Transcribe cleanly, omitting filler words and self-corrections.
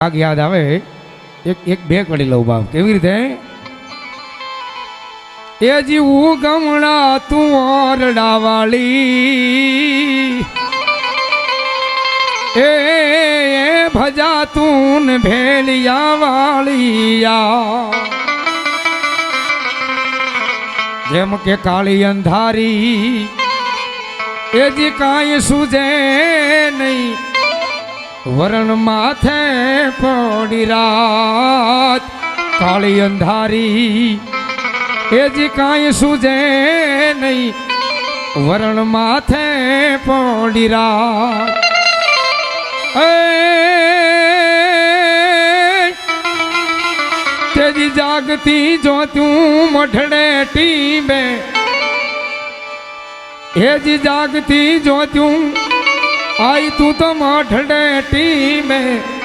આગ યાદ આવે એક બે કડી લઉં બાપ કેવી રીતે એ જીવું ગમણા તું ઓરડા વાળી એ ભજા તું ભેલિયા વાળિયા જેમ કે કાળી અંધારી એ જી કાંઈ સૂજે નહીં વરણ માથે પડી રાત કાળી અંધારી એ જી કાંઈ સૂજે નહીં વરણ માથે પડી રાત તેજી જાગતી જો તું મઢડે ટીંબે હેજી જાગતી જો તું आई तू तो मठड़े टी में